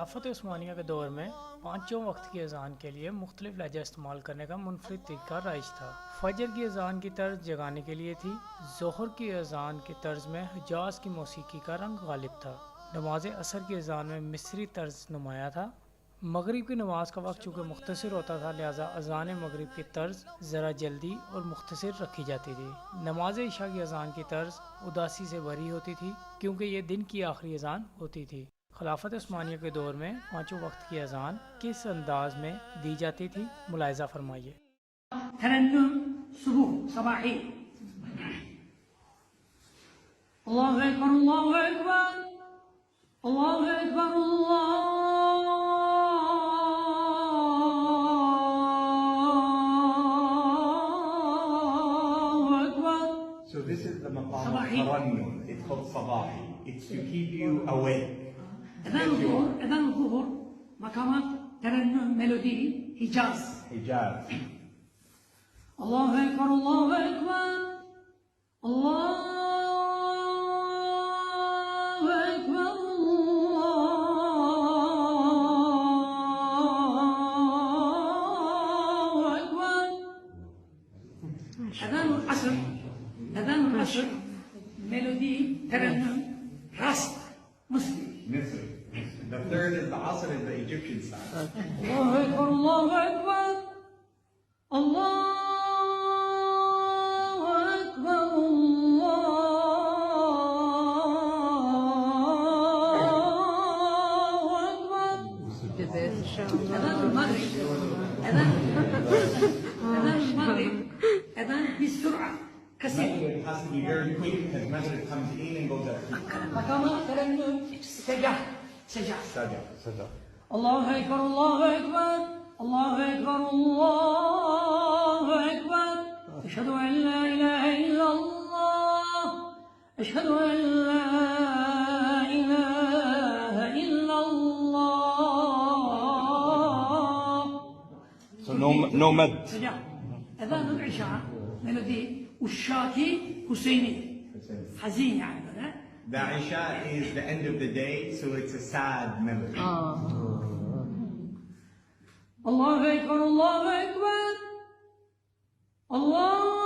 खिलाफत उस्मानिया के दौर में पाँचों वक्त की अजान के लिए मुख्तलिफ लहजा इस्तेमाल करने का मुनफरिद तरीका राइज था। फजर की अजान की तर्ज जगाने के लिए थी। ज़ोहर की अजान की तर्ज में हिजाज की मौसीकी का रंग गालिब था। नमाज असर की अजान में मिस्री तर्ज नुमाया था। मगरिब की नमाज का वक्त चूँकि मुख्तसर होता था, लिहाजा अजान मगरिब की तर्ज ज़रा जल्दी और मुख्तसर रखी जाती थी। नमाज इशा की अजान की तर्ज उदासी से भरी होती थी, क्योंकि ये दिन की आखिरी अजान होती थी। खिलाफत उस्मानिया के दौर में पाँचों वक्त की अजान किस अंदाज में दी जाती थी, मुलाहिजा फरमाइए। तरन्नुम सुबह सबाही। अल्लाहु अकबर अल्लाहु अकबर अल्लाहु अकबर अल्लाहु Akbar. So this is the maqam of tarannum. It's called sabahi. It's to keep you awake. أذان الظهر مقامات ترنم ميلودي حجاز. Hijaz. الله أكبر الله أكبر الله أكبر الله أكبر. أذان العصر ميلودي ترنم راست مسلم. Misri. The third is the Asr, is the Egyptian style. الله أكبر الله أكبر الله أكبر الله أكبر. أذان المغرب أذان المغرب أذان بسرعة كثير. It has to be very quick because Maghrib comes in and goes out. مقامات ترنم سجع. Sajah. الله أكبر الله أكبر الله أكبر الله أكبر. أشهد أن لا إله إلا الله أشهد أن لا إله إلا الله. So no mad. سجع. أذان العشاء ميلودي والشاكي حسيني حزين يعني. The Isha is the end of the day, so it's a sad melody. الله أكبر الله أكبر الله